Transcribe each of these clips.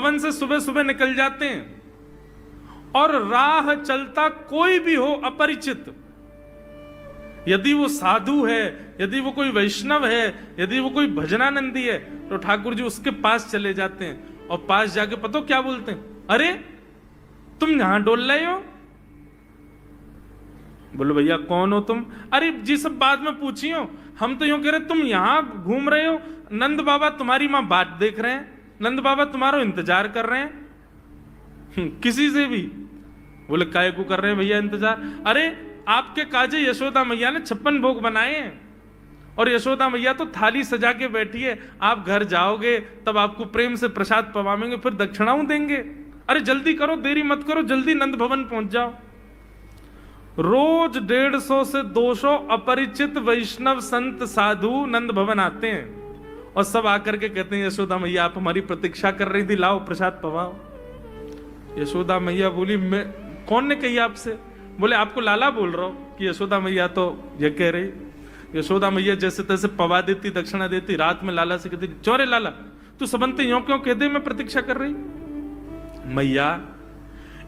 भवन से सुबह सुबह निकल जाते हैं और राह चलता कोई भी हो अपरिचित, यदि वो साधु है, यदि वो कोई वैष्णव है, यदि वो कोई भजनानंदी है, तो ठाकुर जी उसके पास चले जाते हैं और पास जाके पता क्या बोलते हैं, अरे तुम यहां डोल रहे हो? बोलो भैया कौन हो तुम? अरे जी सब बाद में पूछी हो, हम तो यूं कह रहे तुम यहां घूम रहे हो, नंद बाबा तुम्हारी मां बात देख रहे हैं, नंद बाबा तुम्हारा इंतजार कर रहे हैं। किसी से भी? बोले काय को कर रहे हैं भैया इंतजार? अरे आपके काजे यशोदा मैया ने 56 भोग बनाए हैं और यशोदा मैया तो थाली सजा के बैठी है, आप घर जाओगे तब आपको प्रेम से प्रसाद पवाएंगे, फिर दक्षिणाओं देंगे। अरे जल्दी करो, देरी मत करो, जल्दी नंद भवन पहुंच जाओ। रोज 150 से 200 अपरिचित वैष्णव संत साधु नंद भवन आते हैं और सब आकर के कहते हैं यशोदा मैया आप हमारी प्रतीक्षा कर रही थी, लाओ प्रसाद पवाओ। यशोदा मैया बोली मैं, कौन ने कही आपसे? बोले आपको लाला बोल रहा हूं कि यशोदा मैया तो ये कह रही। यशोदा मैया जैसे तैसे पवा देती, दक्षिणा देती, रात में लाला से कहती चोरे लाला तू सबंते यूं क्यों कह दे मैं प्रतीक्षा कर रही? मैया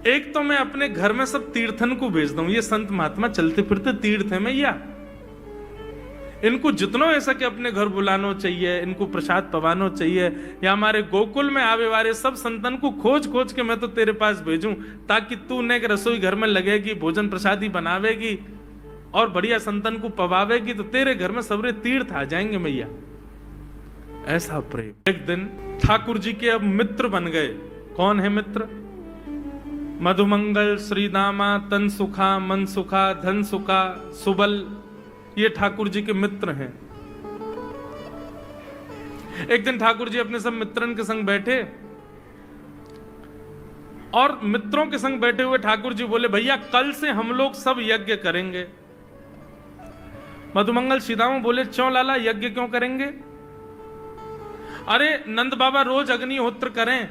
एक तो मैं अपने घर में सब तीर्थन को भेज दूं, ये संत महात्मा चलते फिरते तीर्थ है मैया, इनको जितनो ऐसा कि अपने घर बुलानो चाहिए, इनको प्रसाद पवानो चाहिए, या हमारे गोकुल में आवे वाले सब संतन को खोज खोज के मैं तो तेरे पास भेजूं ताकि तू ने रसोई घर में लगेगी, भोजन प्रसादी बनावेगी और बढ़िया संतन को पवावेगी तो तेरे घर में सबरे तीर्थ आ जाएंगे मैया। ऐसा प्रेम। एक दिन ठाकुर जी के अब मित्र बन गए। कौन है मित्र? मधुमंगल, श्रीदामा, तन सुखा, मन सुखा, धन सुखा, सुबल, ये ठाकुर जी के मित्र हैं। एक दिन ठाकुर जी अपने सब मित्रन के संग बैठे और मित्रों के संग बैठे हुए ठाकुर जी बोले भैया कल से हम लोग सब यज्ञ करेंगे। मधुमंगल श्रीदामा बोले क्यों लाला यज्ञ क्यों करेंगे? अरे नंद बाबा रोज अग्निहोत्र करें,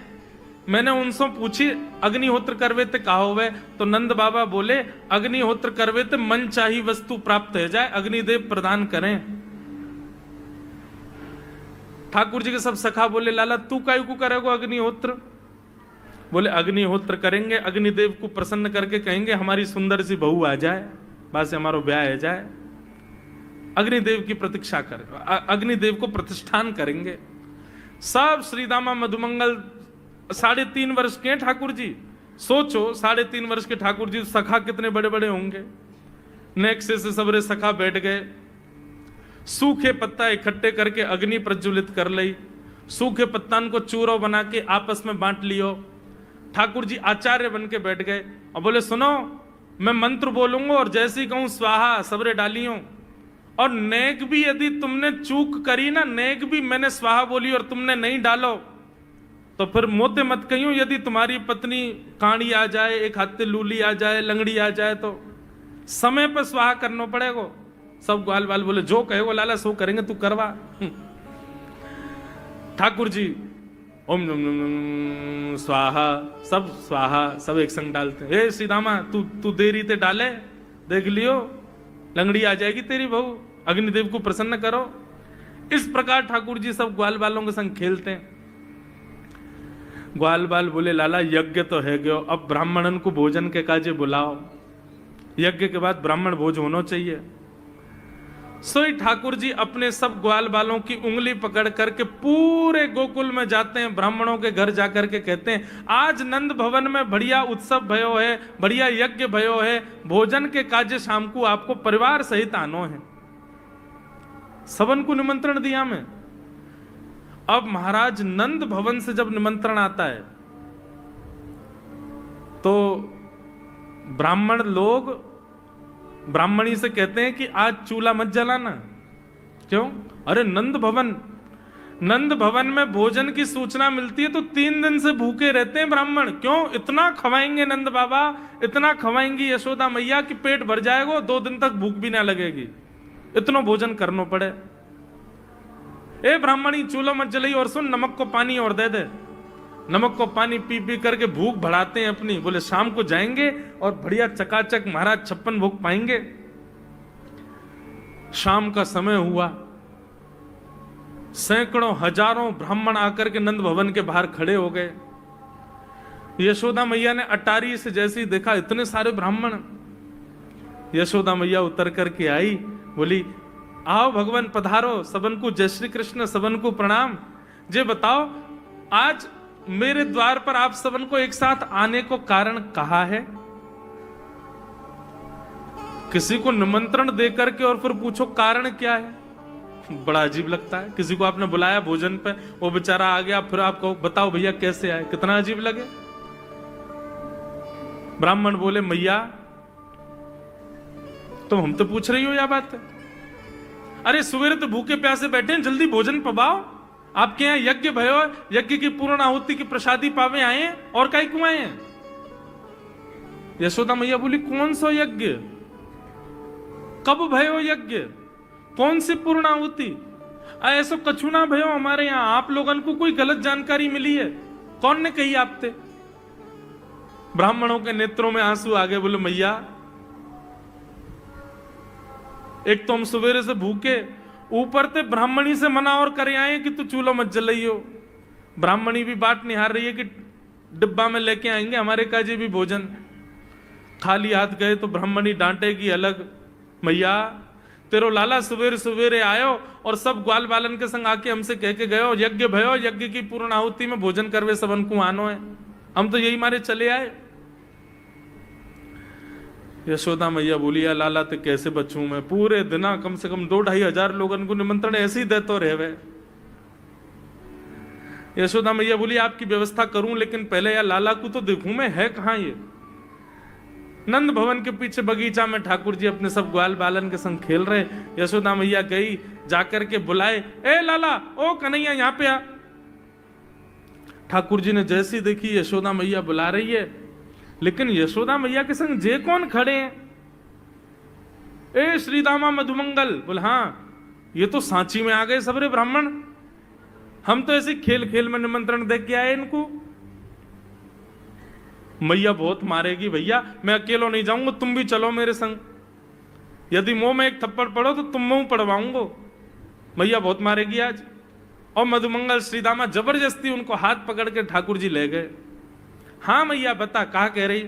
मैंने उनसे पूछी अग्निहोत्र करवे ते कहा हुए, तो नंद बाबा बोले अग्निहोत्र करवे ते मन चाही वस्तु प्राप्त हो जाए, अग्निदेव प्रदान करें। ठाकुर जी के सब सखा बोले लाला तू काहे को करेगो अग्निहोत्र? बोले अग्निहोत्र करेंगे, अग्निदेव को प्रसन्न करके कहेंगे हमारी सुंदर सी बहू आ जाए, बस हमारा ब्याह हो जाए। अग्निदेव की प्रतीक्षा कर, अग्निदेव को प्रतिष्ठान करेंगे। सब श्रीदामा मधुमंगल 3.5 वर्ष के ठाकुर जी, सोचो 3.5 वर्ष के ठाकुर जी, सखा कितने बड़े बड़े होंगे। नेक्स्ट से सबरे सखा बैठ गए, सूखे पत्ता इकट्ठे करके अग्नि प्रज्वलित कर ली, सूखे पत्तान को चूरो बना के आपस में बांट लियो। ठाकुर जी आचार्य बन के बैठ गए और बोले सुनो मैं मंत्र बोलूंगा और जैसे ही कहूं स्वाहा सबरे डालियों, और नेक भी यदि तुमने चूक करी ना, नेक भी मैंने स्वाहा बोली और तुमने नहीं डालो तो फिर मोते मत कहियो, यदि तुम्हारी पत्नी कांडी आ जाए, एक हाथे लूली आ जाए, लंगड़ी आ जाए तो समय पर स्वाहा करना पड़ेगा। सब ग्वाल बाल बोले जो कहेगो लाला सो करेंगे, तू करवा। ठाकुर जी ओम नम नम स्वाहा, सब स्वाहा सब एक संग डालते हैं। ए सीदामा तू देरी ते डाले, देख लियो लंगड़ी आ जाएगी तेरी बहू, अग्निदेव को प्रसन्न करो। इस प्रकार ठाकुर जी सब ग्वाल बालों के संग खेलते हैं। ग्वाल बाल बोले लाला यज्ञ तो है गयो, अब ब्राह्मणन को भोजन के काजे बुलाओ, यज्ञ के बाद ब्राह्मण भोज होना चाहिए। सोई ठाकुर जी अपने सब ग्वाल बालों की उंगली पकड़ करके पूरे गोकुल में जाते हैं, ब्राह्मणों के घर जाकर के कहते हैं आज नंद भवन में बढ़िया उत्सव भयो है, बढ़िया यज्ञ भयो है, भोजन के काजे शाम को आपको परिवार सहित आनो है। सबन को निमंत्रण दिया मैं। अब महाराज नंद भवन से जब निमंत्रण आता है तो ब्राह्मण लोग ब्राह्मणी से कहते हैं कि आज चूल्हा मत जलाना। क्यों? अरे नंद भवन में भोजन की सूचना मिलती है तो 3 दिन से भूखे रहते हैं ब्राह्मण। क्यों? इतना खवाएंगे नंद बाबा, इतना खवाएंगी यशोदा मैया कि पेट भर जाएगा, 2 दिन तक भूख भी ना लगेगी, इतना भोजन करना पड़े। ए ब्राह्मणी चूल्हा मत जलाई, और सुन नमक को पानी और दे दे। नमक को पानी पी पी करके भूख बढ़ाते हैं अपनी। बोले शाम को जाएंगे और बढ़िया चकाचक महाराज 56 भोग पाएंगे। शाम का समय हुआ, सैकड़ों हजारों ब्राह्मण आकर के नंद भवन के बाहर खड़े हो गए। यशोदा मैया ने अटारी से जैसे ही देखा इतने सारे ब्राह्मण, यशोदा मैया उतर करके आई, बोली आओ भगवान पधारो, सबन को जय श्री कृष्ण, सबन को प्रणाम। जे बताओ आज मेरे द्वार पर आप सबन को एक साथ आने को कारण कहा है? किसी को निमंत्रण दे करके और फिर पूछो कारण क्या है, बड़ा अजीब लगता है। किसी को आपने बुलाया भोजन पे, वो बेचारा आ गया, फिर आप कहो बताओ भैया कैसे आए, कितना अजीब लगे। ब्राह्मण बोले मैया तो हम तो पूछ रही हो या बात है, अरे सवेरे तो भूखे प्यासे बैठे हैं, जल्दी भोजन पवाओ, आपके यहाँ यज्ञ भयो, यज्ञ की पूर्ण आहुति की प्रसादी पावे आए हैं, और काहे क्यों आए हैं? यशोदा मैया बोली कौन सा यज्ञ, कब भयो यज्ञ, कौन सी पूर्ण आहुति? ऐसा कछु ना भयो हमारे यहाँ, आप लोगन को कोई गलत जानकारी मिली है, कौन ने कही आपते? ब्राह्मणों के नेत्रों में आंसू आ गए, बोले मैया एक तो हम सवेरे से भूखे, ऊपर से ब्राह्मणी से मना और करे आए कि तू चूल्हा मत जलाइयो। ब्राह्मणी भी बात निहार रही है कि डिब्बा में लेके आएंगे हमारे काजे भी भोजन, खाली हाथ गए तो ब्राह्मणी डांटेगी अलग। मैया तेरो लाला सवेरे सवेरे आयो और सब ग्वाल बालन के संग आके हमसे कह के गयो यज्ञ भयो, यज्ञ की पूर्ण आहुति में भोजन करवे सबन को आनो है, हम तो यही मारे चले आए। यशोदा मैया बोली या लाला ते कैसे बचूं मैं, पूरे दिना कम से कम 2-2.5 हजार लोगन को निमंत्रण ऐसे ही देते रहे। यशोदा मैया बोली आपकी व्यवस्था करूं, लेकिन पहले या लाला को तो देखूं मैं, है कहां ये? नंद भवन के पीछे बगीचा में ठाकुर जी अपने सब ग्वाल बालन के संग खेल रहे। यशोदा मैया गई, जाकर के बुलाए, ए लाला, ओ कन्हैया यहाँ पे आ। ठाकुर जी ने जैसी देखी यशोदा मैया बुला रही है, लेकिन यशोदा मैया के संग जे कौन खड़े हैं? ए श्रीदामा मधुमंगल। बोले हाँ ये तो सांची में आ गए सबरे ब्राह्मण, हम तो ऐसे खेल खेल में निमंत्रण दे के आए इनको। मैया बहुत मारेगी भैया, मैं अकेलो नहीं जाऊंगा, तुम भी चलो मेरे संग, यदि मुंह में एक थप्पड़ पड़ो तो तुम मुंह पड़वाऊंगा। मैया बहुत मारेगी आज। और मधुमंगल श्रीदामा जबरदस्ती उनको हाथ पकड़ के ठाकुर जी ले गए। हाँ मैया बता, कहा कह रही?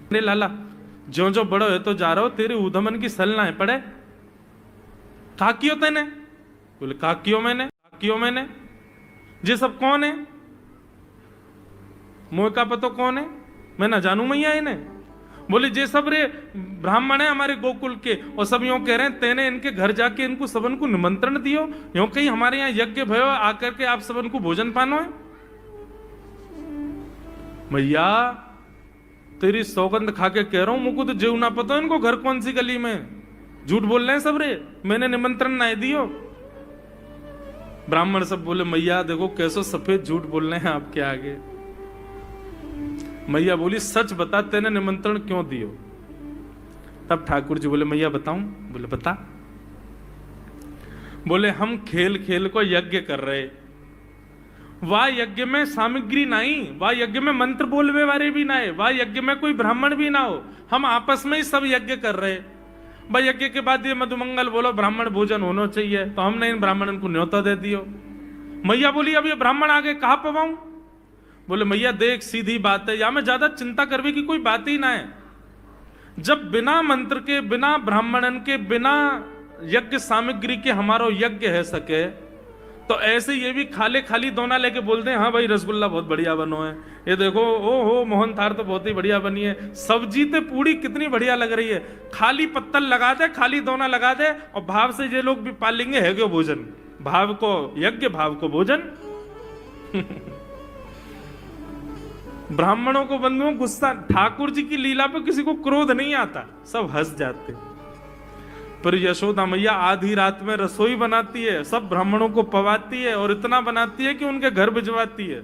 अरे लाला जो जो बड़ो है तो जा रहा हो, तेरे उधमन की सल ना है पड़े। कहा क्यों तेने? बोले कहा क्यों मैंने? ये सब कौन है? मोह का पतो कौन है? मैं ना जानू मैया इन्हें। बोले जे सब रे ब्राह्मण है हमारे गोकुल के, और सब यूं कह रहे हैं तेने इनके घर जाके इनको सबन को निमंत्रण दियो, यूं कहीं हमारे यहाँ यज्ञ भयो आकर के आप सबन को भोजन पानो है। मैया तेरी सौगंध खा के कह रहा हूं, मुझको तो जीव ना पता इनको घर कौन सी गली में, झूठ बोल रहे हैं सब रे, मैंने निमंत्रण ना दियो। ब्राह्मण सब बोले मैया देखो कैसो सफेद झूठ बोल रहे हैं आपके आगे। मैया बोली सच बता तेने निमंत्रण क्यों दियो? तब ठाकुर जी बोले मैया बताऊं? बोले बता। बोले हम खेल खेल को यज्ञ कर रहे, वाह यज्ञ में सामग्री नहीं, वाह यज्ञ में मंत्र बोलवे वाले भी ना है, वाह यज्ञ में कोई ब्राह्मण भी ना हो, हम आपस में ही सब यज्ञ कर रहे। भाई यज्ञ के बाद ये मधुमंगल बोलो ब्राह्मण भोजन होना चाहिए, तो हमने इन ब्राह्मणों को न्योता दे दियो। मैया बोली अब ये ब्राह्मण आगे कहां पवाऊं? बोले मैया देख सीधी बात है, या में ज्यादा चिंता करवे की कोई बात ही ना है। जब बिना मंत्र के, बिना ब्राह्मणन के, बिना यज्ञ सामग्री के हमारो यज्ञ है सके, तो ऐसे ये भी खाली खाली दोना लेके बोलते हैं हाँ भाई रसगुल्ला बहुत बढ़िया बनो है, ये देखो ओ हो मोहन थार तो बहुत ही बढ़िया बनी है, सब्जी तो पूरी कितनी बढ़िया लग रही है, खाली पत्तल लगा दे, खाली दोना लगा दे, और भाव से ये लोग भी पाल लेंगे है क्यों भोजन, भाव को यज्ञ भाव को भोजन। ब्राह्मणों को बंधुओं गुस्सा, ठाकुर जी की लीला पे किसी को क्रोध नहीं आता, सब हंस जाते। पर यशोदा मैया आधी रात में रसोई बनाती है, सब ब्राह्मणों को पवाती है, और इतना बनाती है कि उनके घर भिजवाती है।